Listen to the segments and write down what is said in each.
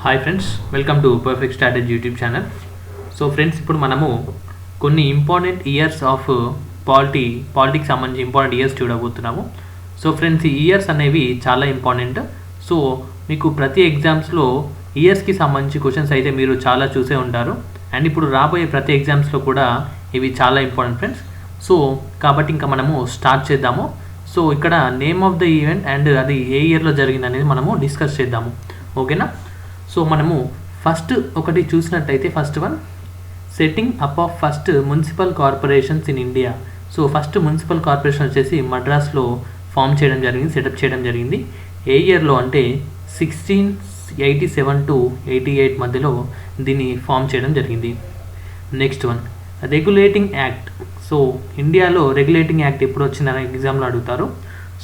Hi friends, welcome to perfect strategy YouTube channel. So friends, ఇప్పుడు మనము కొన్ని important years of politics సంబంధించి important years చూడబోతున్నాము. So friends, ఈ ఇయర్స్ అనేవి చాలా ఇంపార్టెంట్. సో మీకు ప్రతి ఎగ్జామ్స్లో ఇయర్స్కి సంబంధించి క్వశ్చన్స్ అయితే మీరు చాలా చూసే ఉంటారు. అండ్ ఇప్పుడు రాబోయే ప్రతి ఎగ్జామ్స్లో కూడా ఇవి చాలా ఇంపార్టెంట్ ఫ్రెండ్స్. సో కాబట్టి ఇంకా మనము స్టార్ట్ చేద్దాము. సో ఇక్కడ name of the event and అది ఏ ఇయర్లో జరిగింది అనేది మనము డిస్కస్ చేద్దాము. ఓకేనా? సో మనము ఫస్ట్ ఒకటి చూసినట్టయితే first one, setting up of first municipal corporations in India. So first municipal corporation వచ్చేసి మద్రాస్లో ఫామ్ చేయడం జరిగింది, సెటప్ చేయడం జరిగింది. ఏ ఇయర్లో అంటే 1687 to 88 మధ్యలో దీన్ని ఫామ్ చేయడం జరిగింది. Next one, regulating act. So ఇండియాలో రెగ్యులేటింగ్ యాక్ట్ ఎప్పుడు వచ్చిందని ఎగ్జామ్లో అడుగుతారు.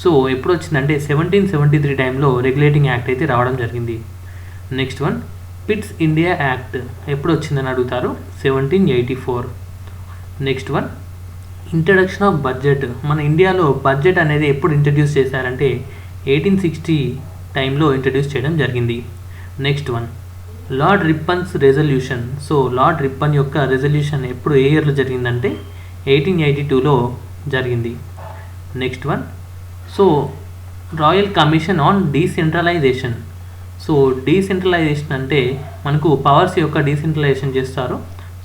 సో ఎప్పుడు వచ్చిందంటే 1773 టైంలో రెగ్యులేటింగ్ యాక్ట్ అయితే రావడం జరిగింది. Next one, pits India act ఎప్పుడు వచ్చిందని అడుగుతారు, 1784. Next one, introduction of budget. మన ఇండియాలో బడ్జెట్ అనేది ఎప్పుడు ఇంట్రడ్యూస్ చేశారంటే 1860 టైంలో ఇంట్రడ్యూస్ చేయడం జరిగింది. Next one, lord Ripon's resolution. So lord Ripon యొక్క రెజల్యూషన్ ఎప్పుడు ఏ ఇయర్లో జరిగిందంటే 1882లో జరిగింది. Next one, so royal commission on decentralisation. So decentralisation అంటే మనకు పవర్స్ యొక్క డీసెంట్రలైజేషన్ చేస్తారు.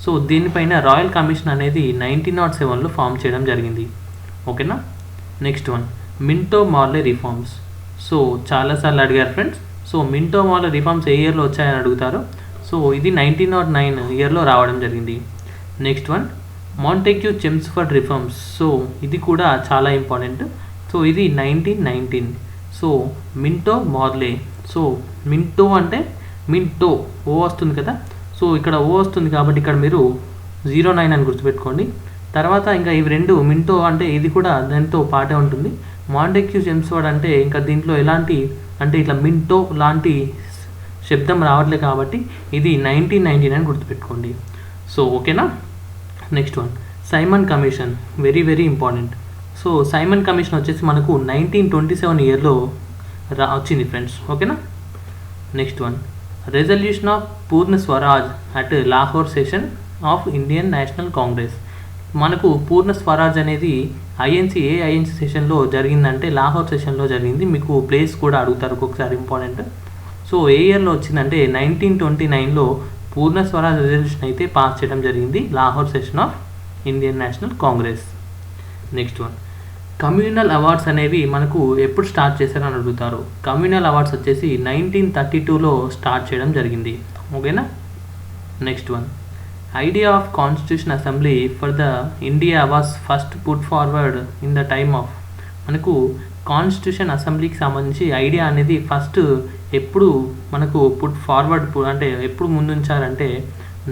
సో దీనిపైన రాయల్ కమిషన్ అనేది 1907లో ఫామ్ చేయడం జరిగింది. ఓకేనా? Next one, Minto Morley reforms. So చాలాసార్లు అడిగారు friends. So Minto Morley reforms ఏ ఇయర్లో వచ్చాయని అడుగుతారు. సో ఇది 1909 ఇయర్లో రావడం జరిగింది. Next one, Montagu Chelmsford reforms. So ఇది కూడా చాలా ఇంపార్టెంట్. సో ఇది 1919. So Minto Morley. So Minto అంటే మింటో ఓ వస్తుంది కదా. సో ఇక్కడ ఓ వస్తుంది కాబట్టి ఇక్కడ మీరు 09 అని గుర్తుపెట్టుకోండి. తర్వాత ఇంకా ఇవి రెండు, మింటో అంటే ఇది కూడా దాంతో పాటే ఉంటుంది. మాంటెక్యూ చెమ్స్ఫర్డ్ అంటే ఇంకా దీంట్లో ఎలాంటి అంటే ఇట్లా మింటో లాంటి శబ్దం రావట్లేదు కాబట్టి ఇది 1919 అని గుర్తుపెట్టుకోండి. సో ఓకేనా? Next one, Simon commission. Very very important. So Simon commission వచ్చేసి మనకు 1927 ఇయర్లో వచ్చింది ఫ్రెండ్స్. ఓకేనా? Next one, resolution of Purna Swaraj at Lahore session of Indian National Congress. మనకు పూర్ణ స్వరాజ్ అనేది ఐఎన్సీ సెషన్లో జరిగిందంటే లాహోర్ సెషన్లో జరిగింది. మీకు ప్లేస్ కూడా అడుగుతారు ఒక్కొక్కసారి, ఇంపార్టెంట్. సో ఏ ఇయర్లో వచ్చిందంటే 1929లో పూర్ణ స్వరాజ్ రెజల్యూషన్ అయితే పాస్ చేయడం జరిగింది, Lahore session of Indian National Congress. Next one, communal awards అనేవి మనకు ఎప్పుడు స్టార్ట్ చేశారని అడుగుతారు. కమ్యూనల్ అవార్డ్స్ వచ్చేసి 1932లో స్టార్ట్ చేయడం జరిగింది. ఓకేనా? Next one, idea of constitution assembly for the India was first put forward in the time of. మనకు కాన్స్టిట్యూషన్ అసెంబ్లీకి సంబంధించి ఐడియా అనేది ఫస్ట్ ఎప్పుడు మనకు పుట్ ఫార్వర్డ్ అంటే ఎప్పుడు ముందుంచారంటే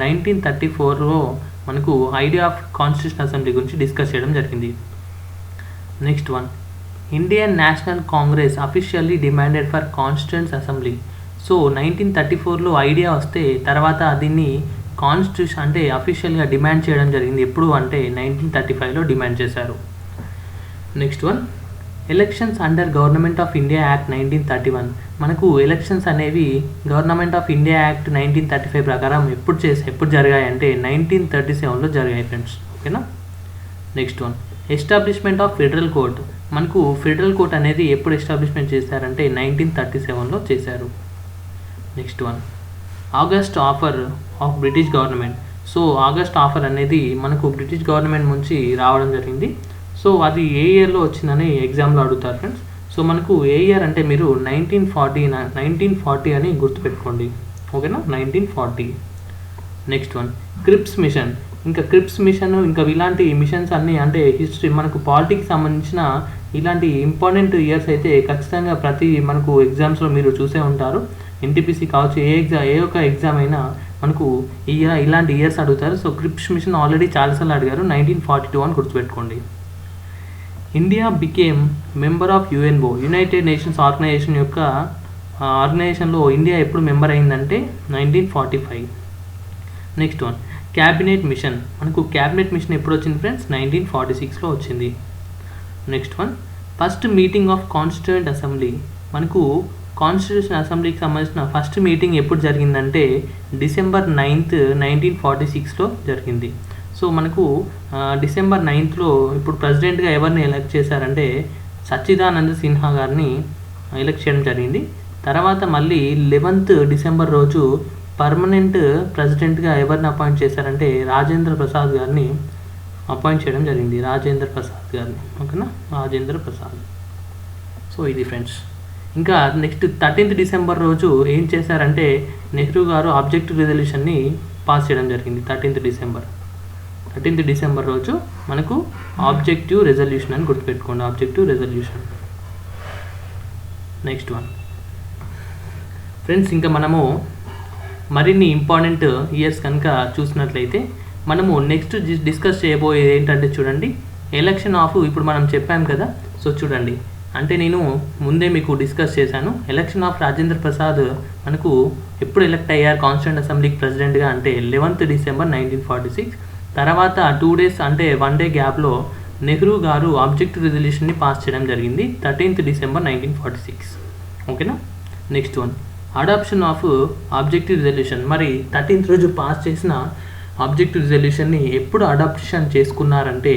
1934లో మనకు ఐడియా ఆఫ్ కాన్స్టిట్యూషన్ అసెంబ్లీ గురించి డిస్కస్ చేయడం జరిగింది. Next one, Indian National Congress officially demanded for constituents assembly. So 1934లో ఐడియా వస్తే తర్వాత దీన్ని కాన్స్టిట్యూషన్ అంటే అఫీషియల్గా డిమాండ్ చేయడం జరిగింది. ఎప్పుడు అంటే 1935లో డిమాండ్ చేశారు. Next one, elections under government of India act 1931. మనకు ఎలక్షన్స్ అనేవి గవర్నమెంట్ ఆఫ్ ఇండియా యాక్ట్ 1935 ప్రకారం ఎప్పుడు జరిగాయి అంటే 1937లో జరిగాయి ఫ్రెండ్స్. ఓకేనా? Next one, establishment of federal court. మనకు ఫెడరల్ కోర్ట్ అనేది ఎప్పుడు ఎస్టాబ్లిష్మెంట్ చేశారంటే 1937లో చేశారు. Next one, August offer of British government. So August offer అనేది మనకు బ్రిటిష్ గవర్నమెంట్ నుంచి రావడం జరిగింది. సో అది ఏ ఇయర్లో వచ్చిందని ఎగ్జామ్లో అడుగుతారు ఫ్రెండ్స్. సో మనకు ఏ ఇయర్ అంటే మీరు 1940 అని గుర్తుపెట్టుకోండి. ఓకేనా? 1940. Next one, క్రిప్స్ machine. ఇంకా క్రిప్స్ మిషన్ ఇంకా ఇలాంటి మిషన్స్ అన్నీ అంటే హిస్టరీ మనకు పాలిటిక్స్ సంబంధించిన ఇలాంటి ఇంపార్టెంట్ ఇయర్స్ అయితే ఖచ్చితంగా ప్రతి మనకు ఎగ్జామ్స్లో మీరు చూసే ఉంటారు. ఎన్టీపీసీ కావచ్చు, ఏ ఒక్క ఎగ్జామ్ అయినా మనకు ఇలాంటి ఇయర్స్ అడుగుతారు. సో క్రిప్స్ మిషన్ ఆల్రెడీ చాలాసార్లు అడిగారు, 1942 అని గుర్తుపెట్టుకోండి. India became member of UNO, United Nations Organisation యొక్క ఆర్గనైజేషన్లో ఇండియా ఎప్పుడు మెంబర్ అయిందంటే 1945. Next one, cabinet mission. మనకు క్యాబినెట్ మిషన్ ఎప్పుడు వచ్చింది ఫ్రెండ్స్? 1946లో వచ్చింది. Next one, first meeting of constituent assembly. మనకు కాన్స్టిట్యూషన్ అసెంబ్లీకి సంబంధించిన ఫస్ట్ మీటింగ్ ఎప్పుడు జరిగిందంటే డిసెంబర్ 9th 1946లో జరిగింది. సో మనకు డిసెంబర్ 9thలో ఇప్పుడు ప్రెసిడెంట్గా ఎవరిని ఎలక్ట్ చేశారంటే సచ్చిదానంద సిన్హా గారిని ఎలక్ట్ చేయడం జరిగింది. తర్వాత మళ్ళీ 11th డిసెంబర్ రోజు పర్మనెంట్ ప్రెసిడెంట్గా ఎవరిని అపాయింట్ చేశారంటే రాజేంద్ర ప్రసాద్ గారిని అపాయింట్ చేయడం జరిగింది. రాజేంద్ర ప్రసాద్ గారిని, ఓకేనా, రాజేంద్ర ప్రసాద్. సో ఇది ఫ్రెండ్స్. ఇంకా నెక్స్ట్ 13th డిసెంబర్ రోజు ఏం చేశారంటే నెహ్రూ గారు ఆబ్జెక్టివ్ రిజల్యూషన్ని పాస్ చేయడం జరిగింది. 13th డిసెంబర్ రోజు మనకు ఆబ్జెక్టివ్ రెజల్యూషన్ అని గుర్తుపెట్టుకోండి, objective resolution. Next one friends, ఇంకా మనము మరిన్ని ఇంపార్టెంట్ ఇయర్స్ కనుక చూసినట్లయితే మనము నెక్స్ట్ డిస్కస్ చేయబోయేది ఏంటంటే చూడండి, ఎలక్షన్ ఆఫ్, ఇప్పుడు మనం చెప్పాం కదా. సో చూడండి, అంటే నేను ముందే మీకు డిస్కస్ చేశాను, ఎలక్షన్ ఆఫ్ రాజేంద్ర ప్రసాద్ మనకు ఎప్పుడు ఎలక్ట్ అయ్యారు కాన్స్టిట్యూంట్ అసెంబ్లీకి ప్రెసిడెంట్గా అంటే 11th డిసెంబర్ 1946. తర్వాత 2 days అంటే 1 day గ్యాప్లో నెహ్రూ గారు ఆబ్జెక్టివ్ రిజల్యూషన్ని పాస్ చేయడం జరిగింది 13th డిసెంబర్ 1946. ఓకేనా. Next one, adoption of objective resolution. మరి 13th రోజు పాస్ చేసిన ఆబ్జెక్టివ్ రిజల్యూషన్ని ఎప్పుడు అడాప్షన్ చేసుకున్నారంటే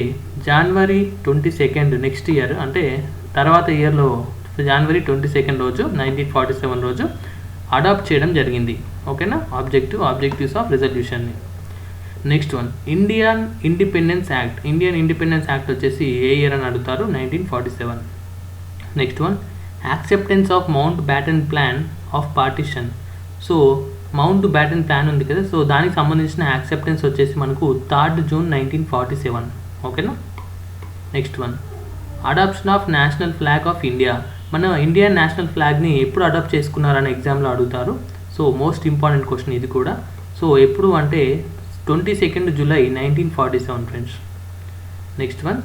January 22nd నెక్స్ట్ ఇయర్, అంటే తర్వాత ఇయర్లో January 22nd రోజు 1947 రోజు అడాప్ట్ చేయడం జరిగింది. ఓకేనా, ఆబ్జెక్టివ్స్ ఆఫ్ రిజల్యూషన్ని. Next one, Indian Independence Act వచ్చేసి ఏ ఇయర్ అని అడుగుతారు, 1947. Next one, acceptance of Mountbatten plan of partition. So Mountbatten plan ఉంది కదా, సో దానికి సంబంధించిన యాక్సెప్టెన్స్ వచ్చేసి మనకు 3rd June 1947. ఓకేనా. Next one, adoption of national flag of India. మన ఇండియన్ నేషనల్ ఫ్లాగ్ని ఎప్పుడు అడాప్ట్ చేసుకున్నారని ఎగ్జామ్లో అడుగుతారు. సో మోస్ట్ ఇంపార్టెంట్ క్వశ్చన్ ఇది కూడా. సో ఎప్పుడు అంటే 22nd July 1947 friends. Next one,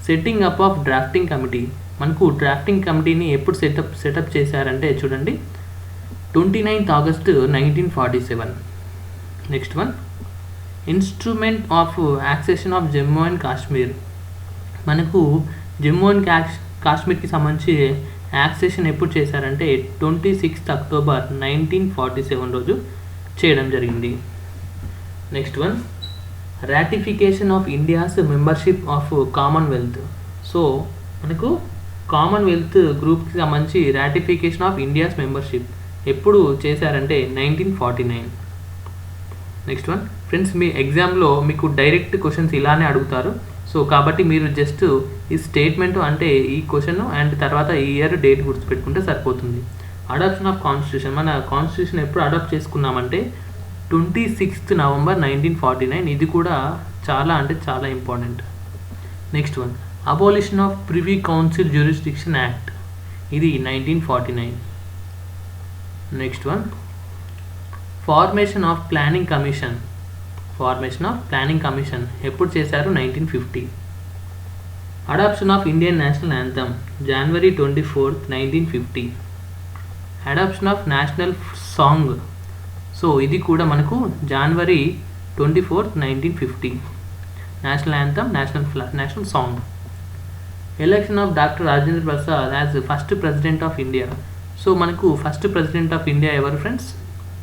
setting up of drafting committee. మనకు డ్రాఫ్టింగ్ కమిటీని ఎప్పుడు సెటప్ చేశారంటే చూడండి 29th August 1947. Next one, instrument of accession of Jammu and Kashmir. మనకు జమ్మూ అండ్ కాశ్మీర్కి సంబంధించి యాక్సెషన్ ఎప్పుడు చేశారంటే 26th October 1947 రోజు చేయడం జరిగింది. Next one, ratification of India's membership of Commonwealth. So మనకు కామన్వెల్త్ గ్రూప్కి సంబంధించి రాటిఫికేషన్ ఆఫ్ ఇండియాస్ మెంబర్షిప్ ఎప్పుడు చేశారంటే 1949. నెక్స్ట్ వన్ ఫ్రెండ్స్, మీ ఎగ్జామ్లో మీకు డైరెక్ట్ క్వశ్చన్స్ ఇలానే అడుగుతారు. సో కాబట్టి మీరు జస్ట్ ఈ స్టేట్మెంట్ అంటే ఈ క్వశ్చన్ అండ్ తర్వాత ఈ ఇయర్ డేట్ గుర్తుపెట్టుకుంటే సరిపోతుంది. అడాప్షన్ ఆఫ్ కాన్స్టిట్యూషన్, మన కాన్స్టిట్యూషన్ ఎప్పుడు అడాప్ట్ చేసుకున్నామంటే 26th November 1949. ఇది కూడా చాలా అంటే చాలా important. Next one, abolition of privy council jurisdiction act. ఇది 1949. Next one, formation of planning commission ఎప్పుడు చేశారు, 1950. Adoption of Indian national anthem January 24th 1950. Adoption of national song. So ఇది కూడా మనకు January 24th 1950. National anthem, national song. Election of doctor Rajendra Prasad as first president of India. So మనకు first president of India ఎవరు friends,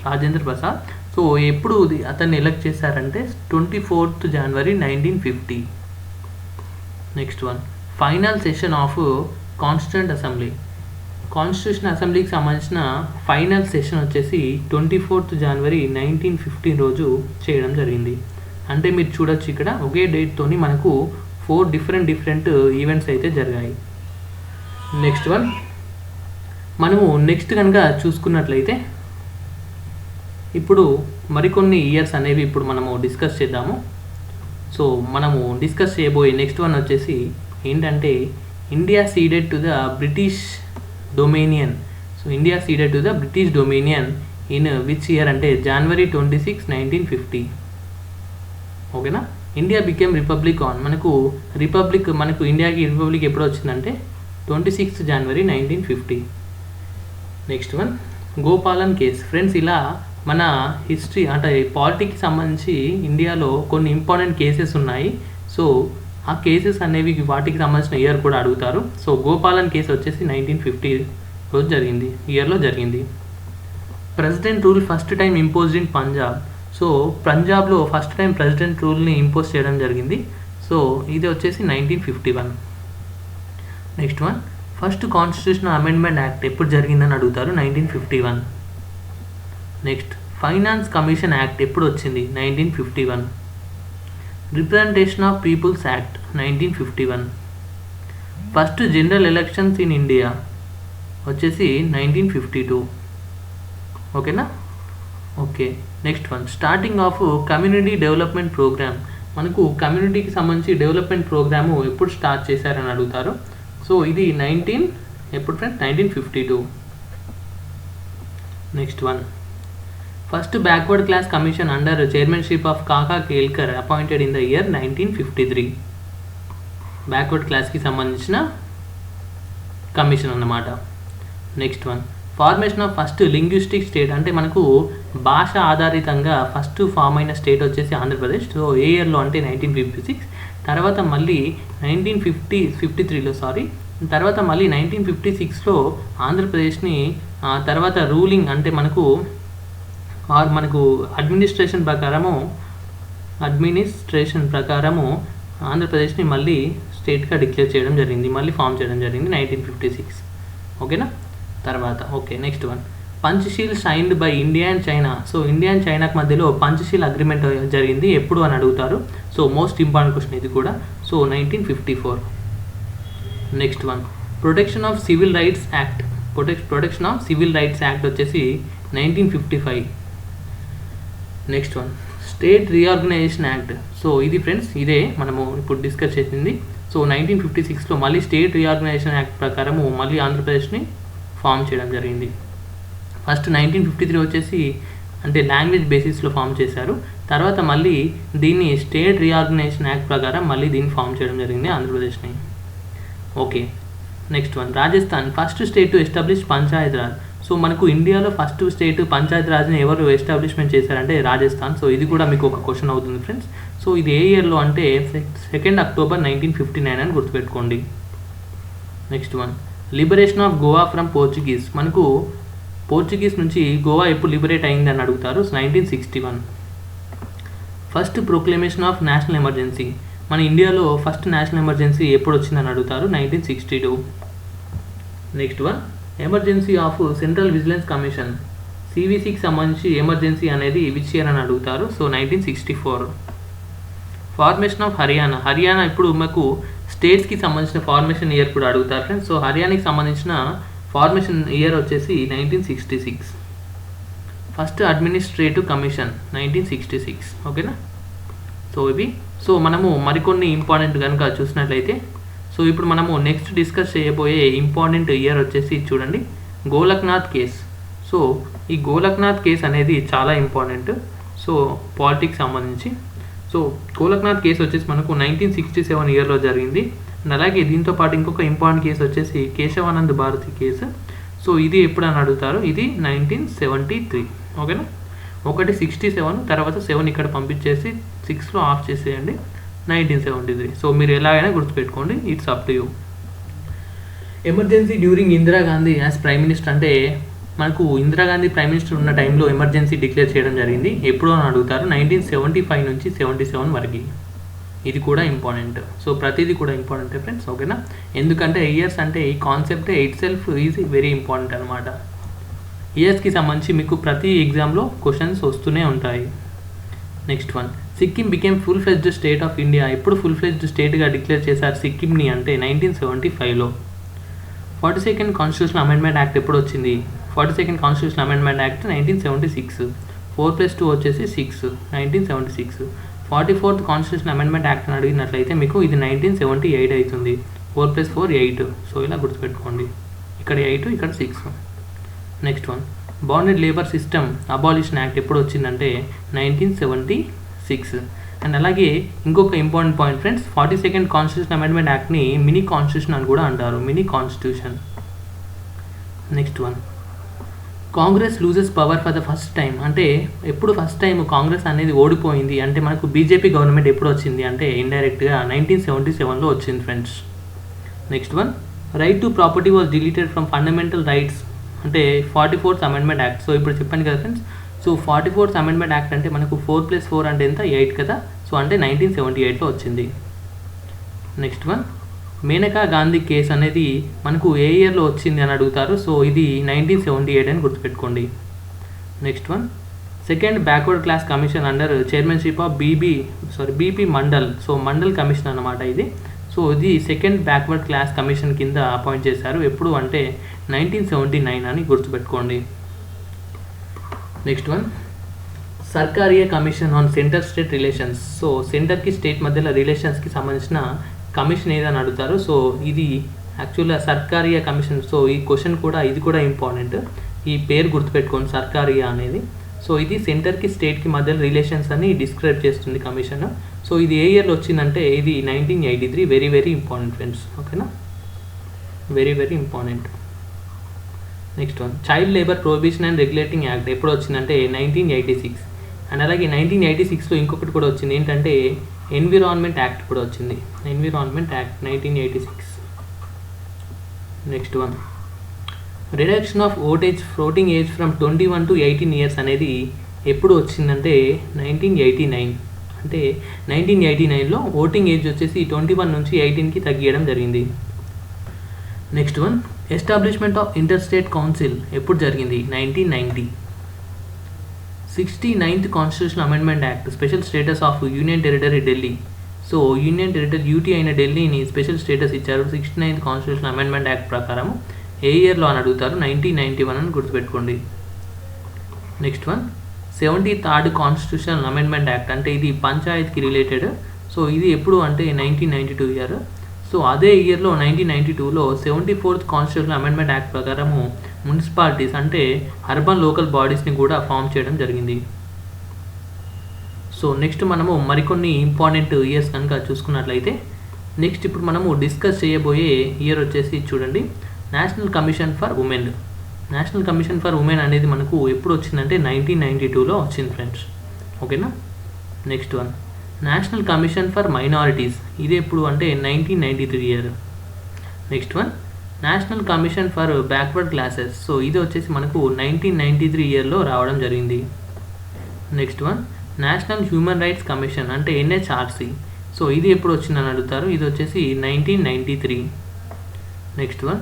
Rajendra Prasad. So ఎప్పుడు అతన్ని elect చేశారంటే 24th January 1950. Next one, final session of constituent assembly. Constitution అసెంబ్లీకి సంబంధించిన final session వచ్చేసి 24th January 1950 రోజు చేయడం జరిగింది. అంటే మీరు చూడొచ్చు ఇక్కడ ఒకే డేట్తోని మనకు 4 డిఫరెంట్ ఈవెంట్స్ అయితే జరిగాయి. నెక్స్ట్ వన్, మనము నెక్స్ట్ కనుక చూసుకున్నట్లయితే ఇప్పుడు మరికొన్ని ఇయర్స్ అనేవి ఇప్పుడు మనము డిస్కస్ చేద్దాము. సో మనము డిస్కస్ చేయబోయే నెక్స్ట్ వన్ వచ్చేసి ఏంటంటే India ceded to the British dominion. So India ceded to the British dominion in which year అంటే January 26, 1950. ఓకేనా. ఇండియా బికేమ్ రిపబ్లిక్ ఆన్, మనకు ఇండియాకి రిపబ్లిక్ ఎప్పుడు వచ్చిందంటే 26th January 1950. Next one, Gopalan case. Friends ఇలా మన హిస్టరీ అంటే పాలిటిక్కి సంబంధించి ఇండియాలో కొన్ని ఇంపార్టెంట్ కేసెస్ ఉన్నాయి. సో ఆ కేసెస్ అనేవి వాటికి సంబంధించిన ఇయర్ కూడా అడుగుతారు. సో గోపాలన్ కేసు వచ్చేసి 1950 రోజు జరిగింది, ఇయర్లో జరిగింది. President rule first time imposed in Punjab. So పంజాబ్లో ఫస్ట్ టైం ప్రెసిడెంట్ రూల్ని ఇంపోజ్ చేయడం జరిగింది. సో ఇది వచ్చేసి 1951. Next one, first constitutional amendment act ఎప్పుడు జరిగిందని అడుగుతారు, 1951. నెక్స్ట్, ఫైనాన్స్ కమిషన్ యాక్ట్ ఎప్పుడు వచ్చింది, 1951. Representation of people's act, 1951. First general elections in India వచ్చేసి 1952. ఓకేనా? Okay. Next one, starting of community development programme. మనకు కమ్యూనిటీకి సంబంధించి డెవలప్మెంట్ ప్రోగ్రాము ఎప్పుడు స్టార్ట్ చేశారని అడుగుతారు. సో ఇది ఎప్పుడు friends, 1952. Next one, first backward class commission under chairmanship of Kaka Kelkar appointed in the year 1953. Backward క్లాస్కి సంబంధించిన కమిషన్ అన్నమాట. Next one, formation of first linguistic state. అంటే మనకు భాష ఆధారితంగా ఫస్ట్ ఫామ్ అయిన స్టేట్ వచ్చేసి ఆంధ్రప్రదేశ్. సో ఏ ఇయర్లో అంటే 1956. తర్వాత మళ్ళీ 1953లో తర్వాత మళ్ళీ 1956లో ఆంధ్రప్రదేశ్ని తర్వాత రూలింగ్ అంటే మనకు అడ్మినిస్ట్రేషన్ ప్రకారము ఆంధ్రప్రదేశ్ని మళ్ళీ స్టేట్గా డిక్లేర్ చేయడం జరిగింది, మళ్ళీ ఫామ్ చేయడం జరిగింది 1956. ఓకేనా? తర్వాత okay, next one, Panchsheel signed by India and China. So India and చైనాకి మధ్యలో పంచశీల్ అగ్రిమెంట్ జరిగింది ఎప్పుడు అని అడుగుతారు. సో మోస్ట్ ఇంపార్టెంట్ క్వశ్చన్ ఇది కూడా. So 1954. Next one, protection of civil rights act. Protection of civil rights act వచ్చేసి 1955. Next one, state reorganisation act. So ఇది ఫ్రెండ్స్ ఇదే మనము ఇప్పుడు డిస్కస్ చేసింది. సో 1956లో మళ్ళీ స్టేట్ రీఆర్గనైజేషన్ యాక్ట్ ప్రకారము మళ్ళీ ఆంధ్రప్రదేశ్ని ఫామ్ చేయడం జరిగింది. ఫస్ట్ 1953 వచ్చేసి అంటే లాంగ్వేజ్ బేసిస్లో ఫామ్ చేశారు. తర్వాత మళ్ళీ దీన్ని స్టేట్ రీఆర్గనైజేషన్ యాక్ట్ ప్రకారం మళ్ళీ దీన్ని ఫామ్ చేయడం జరిగింది ఆంధ్రప్రదేశ్ని. Okay. Next one, Rajasthan first state to establish Panchayat Raj. So మనకు ఇండియాలో ఫస్ట్ స్టేట్ పంచాయత్ రాజ్ని ఎవరు ఎస్టాబ్లిష్మెంట్ చేశారంటే రాజస్థాన్. సో ఇది కూడా మీకు ఒక క్వశ్చన్ అవుతుంది ఫ్రెండ్స్. సో ఇది ఏ ఇయర్లో అంటే 2 అక్టోబర్ 1959 అని గుర్తుపెట్టుకోండి. Next one, liberation of Goa from Portuguese. మనకు పోర్చుగీస్ నుంచి గోవా ఎప్పుడు లిబరేట్ అయింది అని అడుగుతారు. 1961. First proclamation of national emergency. మన ఇండియాలో ఫస్ట్ నేషనల్ ఎమర్జెన్సీ ఎప్పుడు వచ్చిందని అడుగుతారు. 1962. Next one, emergency of central vigilance commission. సివిసికి సంబంధించి ఎమర్జెన్సీ అనేది విచ్ ఇయర్ అని అడుగుతారు. సో 1964. ఫార్మేషన్ ఆఫ్ హర్యానా ఇప్పుడు మాకు స్టేట్స్కి సంబంధించిన ఫార్మేషన్ ఇయర్ కూడా అడుగుతారు ఫ్రెండ్స్. సో హర్యానాకి సంబంధించిన ఫార్మేషన్ ఇయర్ వచ్చేసి 1966. First administrative commission 1966. ఓకేనా? సో ఇవి మనము మరికొన్ని ఇంపార్టెంట్ కనుక చూసినట్లయితే సో ఇప్పుడు మనము నెక్స్ట్ డిస్కస్ చేయబోయే ఇంపార్టెంట్ ఇయర్ వచ్చేసి చూడండి, గోలక్నాథ్ కేస్. సో ఈ గోలక్నాథ్ కేస్ అనేది చాలా ఇంపార్టెంట్. సో పాలిటిక్స్ సంబంధించి సో గోలక్నాథ్ కేసు వచ్చేసి మనకు 1967 ఇయర్లో జరిగింది. అండ్ అలాగే దీంతో పాటు ఇంకొక ఇంపార్టెంట్ కేసు వచ్చేసి కేశవానంద్ భారతి కేసు. సో ఇది ఎప్పుడు అని అడుగుతారు. ఇది 1973. ఓకేనా? 67 తర్వాత 7 ఇక్కడ పంపించేసి 6లో ఆఫ్ చేసేయండి, 1973. సో మీరు ఎలాగైనా గుర్తుపెట్టుకోండి, it's up to you. Emergency during Indira Gandhi as prime minister. అంటే మనకు ఇందిరాగాంధీ ప్రైమ్ మినిస్టర్ ఉన్న టైంలో ఎమర్జెన్సీ డిక్లేర్ చేయడం జరిగింది. ఎప్పుడు అని అడుగుతారు. 1975 నుంచి 77 వరకు. ఇది కూడా ఇంపార్టెంట్. సో ప్రతిదీ కూడా ఇంపార్టెంట్ ఫ్రెండ్స్. ఓకేనా? ఎందుకంటే ఇయర్స్ అంటే ఈ కాన్సెప్టే itself is very important అనమాట. ఇయర్స్కి సంబంధించి మీకు ప్రతి ఎగ్జామ్లో క్వశ్చన్స్ వస్తూనే ఉంటాయి. Next one, Sikkim became full fledged state of India. ఎప్పుడు ఫుల్ ఫ్లెడ్జ్డ్ స్టేట్గా డిక్లేర్ చేశారు సిక్కింని అంటే 1975లో. 42nd కాన్స్టిట్యూషనల్ అమెండ్మెంట్ యాక్ట్ ఎప్పుడు వచ్చింది? 42nd constitutional amendment act 1976. 4+2 వచ్చేసి 6, 1976. 44th కాన్స్టిట్యూషనల్ అమెండ్మెంట్ యాక్ట్ అని అడిగినట్లయితే మీకు ఇది 1978 అవుతుంది. 4+4 8. సో ఇలా గుర్తుపెట్టుకోండి, ఇక్కడ 8 ఇక్కడ 6. Next one, bonded labour system abolition act ఎప్పుడు వచ్చిందంటే 1976. అండ్ అలాగే ఇంకొక important point friends, 42nd constitution amendment యాక్ట్ని మినీ కాన్స్టిట్యూషన్ అని కూడా అంటారు, mini constitution. Next one, Congress loses power for the first time. అంటే ఎప్పుడు ఫస్ట్ టైం కాంగ్రెస్ అనేది ఓడిపోయింది అంటే మనకు బీజేపీ గవర్నమెంట్ ఎప్పుడు వచ్చింది అంటే ఇండైరెక్ట్గా 1977లో వచ్చింది friends. Next one, right to property was deleted from fundamental rights అంటే 44th అమెండ్మెంట్ యాక్ట్. సో ఇప్పుడు చెప్పాను కదా friends. So 44th amendment act అంటే మనకు 4+4 అంటే ఎంత 8 కదా. సో అంటే 1978లో వచ్చింది. Next one, Maneka Gandhi case అనేది మనకు ఏ ఇయర్లో వచ్చింది అని అడుగుతారు. సో ఇది 1978 అని గుర్తుపెట్టుకోండి. Next one, second backward class commission under chairmanship of BP mandal. So mandal commission అన్నమాట ఇది. సో ఇది సెకండ్ బ్యాక్వర్డ్ క్లాస్ కమిషన్ కింద అపాయింట్ చేశారు. ఎప్పుడు అంటే 1979 అని గుర్తుపెట్టుకోండి. Next one, Sarkaria commission on centre state relations. So సెంటర్కి స్టేట్ మధ్యలో రిలేషన్స్కి సంబంధించిన కమిషన్ ఏదని అడుగుతారు. సో ఇది యాక్చువల్గా సర్కారియా కమిషన్. సో ఈ క్వశ్చన్ కూడా ఇది కూడా ఇంపార్టెంట్. ఈ పేరు గుర్తుపెట్టుకోండి, సర్కారియా అనేది. సో ఇది సెంటర్కి స్టేట్కి మధ్యలో రిలేషన్స్ అని డిస్క్రైబ్ చేస్తుంది కమిషన్. సో ఇది ఏ ఇయర్లో వచ్చిందంటే ఇది 1983. Very very important friends. ఓకేనా, very very important. Next one, child labour prohibition and regulating act ఎప్పుడు వచ్చిందంటే 1986. అండ్ అలాగే 1986లో ఇంకొకటి కూడా వచ్చింది ఏంటంటే ఎన్విరాన్మెంట్ యాక్ట్ కూడా వచ్చింది. Environment act 1986. Next one, reduction of voting age from 21 to 18 years అనేది ఎప్పుడు వచ్చిందంటే 1989. అంటే 1989లో ఓటింగ్ ఏజ్ వచ్చేసి 21 నుంచి 18కి తగ్గియడం జరిగింది. Next one, establishment of inter state council ఎప్పుడు జరిగింది 1990. 69th constitution amendment act special status of union territory Delhi. So union territory UT అయిన ఢిల్లీని స్పెషల్ స్టేటస్ ఇచ్చారు 69th కాన్స్టిట్యూషన్ అమెండ్మెంట్ యాక్ట్ ప్రకారం. ఏ ఇయర్లో అని అడుగుతారు 1991 అని గుర్తుపెట్టుకోండి. Next one, 73rd constitution amendment act అంటే ఇది పంచాయత్కి రిలేటెడ్. సో ఇది ఎప్పుడు అంటే 1992 ఇయర్. సో అదే ఇయర్లో 1992లో 74th కాన్స్టిట్యూషన్ అమెండ్మెంట్ యాక్ట్ ప్రకారము మున్సిపాలిటీస్ అంటే అర్బన్ లోకల్ బాడీస్ని కూడా ఫామ్ చేయడం జరిగింది. సో నెక్స్ట్ మనము మరికొన్ని ఇంపార్టెంట్ ఇయర్స్ కనుక చూసుకున్నట్లయితే నెక్స్ట్ ఇప్పుడు మనము డిస్కస్ చేయబోయే ఇయర్ వచ్చేసి చూడండి, national commission for women. National commission for women అనేది మనకు ఎప్పుడు వచ్చిందంటే 1992లో వచ్చింది ఫ్రెండ్స్. ఓకేనా. Next one, national commission for minorities ఇది ఎప్పుడు అంటే 1993 year. Next one, national commission for backward classes. So ఇది వచ్చేసి మనకు 1993 ఇయర్లో రావడం జరిగింది. Next one, national human rights commission అంటే NHRC. సో ఇది ఎప్పుడు వచ్చిందని అడుగుతారు. ఇది వచ్చేసి 1993. Next one,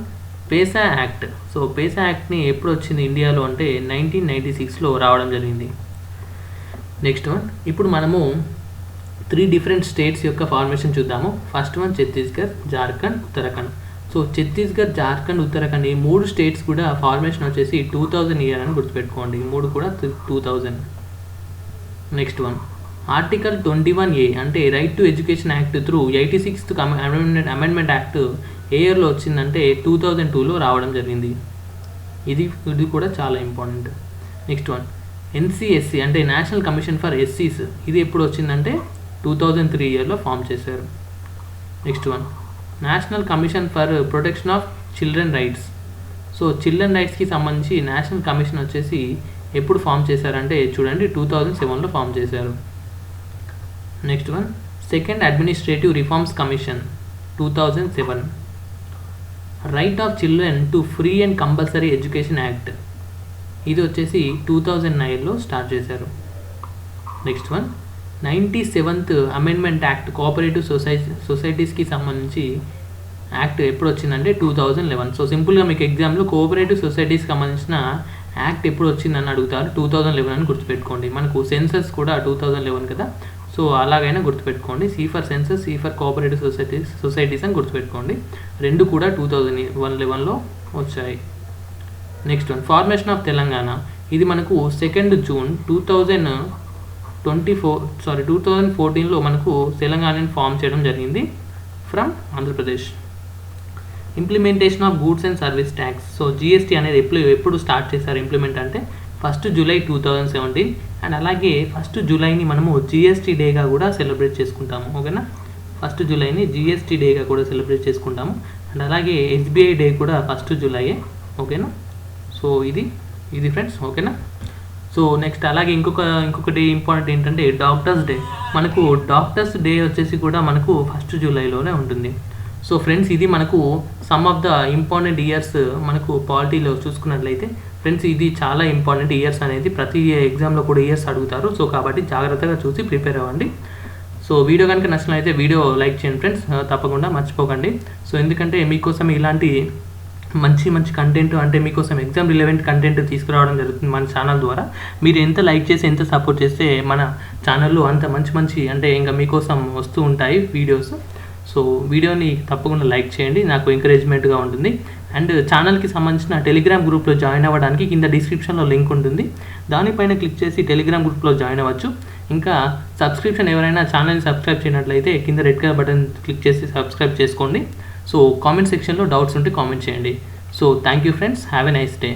పేసా act. సో పేసా యాక్ట్ని ఎప్పుడు వచ్చింది ఇండియాలో అంటే 1996లో రావడం జరిగింది. నెక్స్ట్ వన్, ఇప్పుడు మనము 3 డిఫరెంట్ స్టేట్స్ యొక్క ఫార్మేషన్ చూద్దాము. First one Chhattisgarh, Jharkhand, Uttarakhand. So Chhattisgarh, Jharkhand, Uttarakhand ఈ 3 స్టేట్స్ కూడా ఫార్మేషన్ వచ్చేసి 2000 ఇయర్ అని గుర్తుపెట్టుకోండి. 3 కూడా 2000. నెక్స్ట్ వన్, ఆర్టికల్ 21A అంటే right to education act through 86th amendment act ఏ ఇయర్లో వచ్చిందంటే 2002లో రావడం జరిగింది. ఇది కూడా చాలా ఇంపార్టెంట్. నెక్స్ట్ వన్, NCSC అంటే నేషనల్ కమిషన్ ఫర్ ఎస్సీస్. ఇది ఎప్పుడు వచ్చిందంటే 2003 ఇయర్లో ఫామ్ చేశారు. Next one, national commission for protection of children rights. So children రైట్స్కి సంబంధించి నేషనల్ కమిషన్ వచ్చేసి ఎప్పుడు ఫామ్ చేశారంటే చూడండి 2007లో ఫామ్ చేశారు. Next one, second administrative reforms commission 2007. Right of children to free and compulsory education act ఇది వచ్చేసి 2009లో స్టార్ట్ చేశారు. Next one, 97th amendment act cooperative సొసైటీస్కి సంబంధించి యాక్ట్ ఎప్పుడు వచ్చిందంటే 2011. సో సింపుల్గా మీకు ఎగ్జామ్లో కోఆపరేటివ్ సొసైటీస్కి సంబంధించిన యాక్ట్ ఎప్పుడు వచ్చిందని అడుగుతారు. 2011 అని గుర్తుపెట్టుకోండి. మనకు సెన్సస్ కూడా 2011 కదా. సో అలాగైనా గుర్తుపెట్టుకోండి. C for census, C for cooperative societies అని గుర్తుపెట్టుకోండి. రెండు కూడా 2011లో వచ్చాయి. Next one, formation of Telangana. ఇది మనకు 2 జూన్ 2014లో మనకు తెలంగాణని ఫామ్ చేయడం జరిగింది from Andhra Pradesh. Implementation of goods and service tax. So GST అనేది ఎప్పుడు స్టార్ట్ చేశారు ఇంప్లిమెంట్ అంటే 1 జూలై 2017. అండ్ అలాగే 1 జూలైని మనము GST డేగా కూడా సెలబ్రేట్ చేసుకుంటాము. ఓకేనా, 1 జూలైని GST డేగా కూడా సెలబ్రేట్ చేసుకుంటాము. అండ్ అలాగే SBI డే కూడా 1 జూలైయే. ఓకేనా. సో ఇది ఫ్రెండ్స్. ఓకేనా. సో నెక్స్ట్ అలాగే ఇంకొకటి ఇంపార్టెంట్ ఏంటంటే డాక్టర్స్ డే. మనకు డాక్టర్స్ డే వచ్చేసి కూడా మనకు 1 జూలైలోనే ఉంటుంది. సో ఫ్రెండ్స్, ఇది మనకు some of the important years మనకు పాలిటీలో చూసుకున్నట్లయితే ఫ్రెండ్స్, ఇది చాలా ఇంపార్టెంట్ ఇయర్స్ అనేది. ప్రతి ఎగ్జామ్లో కూడా ఇయర్స్ అడుగుతారు. సో కాబట్టి జాగ్రత్తగా చూసి ప్రిపేర్ అవ్వండి. సో వీడియో కనుక నచ్చినట్లయితే వీడియో లైక్ చేయండి ఫ్రెండ్స్, తప్పకుండా మర్చిపోకండి. సో ఎందుకంటే మీకోసం ఇలాంటి మంచి కంటెంట్, అంటే మీకోసం ఎగ్జామ్ రిలవెంట్ కంటెంట్ తీసుకురావడం జరుగుతుంది మన ఛానల్ ద్వారా. మీరు ఎంత లైక్ చేసి ఎంత సపోర్ట్ చేస్తే మన ఛానల్లో అంత మంచి అంటే ఇంకా మీకోసం వస్తూ ఉంటాయి వీడియోస్. సో వీడియోని తప్పకుండా లైక్ చేయండి, నాకు ఎంకరేజ్మెంట్గా ఉంటుంది. అండ్ ఛానల్కి సంబంధించిన టెలిగ్రామ్ గ్రూప్లో జాయిన్ అవ్వడానికి కింద డిస్క్రిప్షన్లో లింక్ ఉంటుంది. దానిపైన క్లిక్ చేసి టెలిగ్రామ్ గ్రూప్లో జాయిన్ అవ్వచ్చు. ఇంకా సబ్స్క్రిప్షన్ ఎవరైనా ఛానల్ని సబ్స్క్రైబ్ చేయనట్లయితే కింద రెడ్ కలర్ బటన్ క్లిక్ చేసి సబ్స్క్రైబ్ చేసుకోండి. సో కామెంట్ సెక్షన్లో డౌట్స్ ఉంటే కామెంట్ చేయండి. So thank you friends, have a nice day.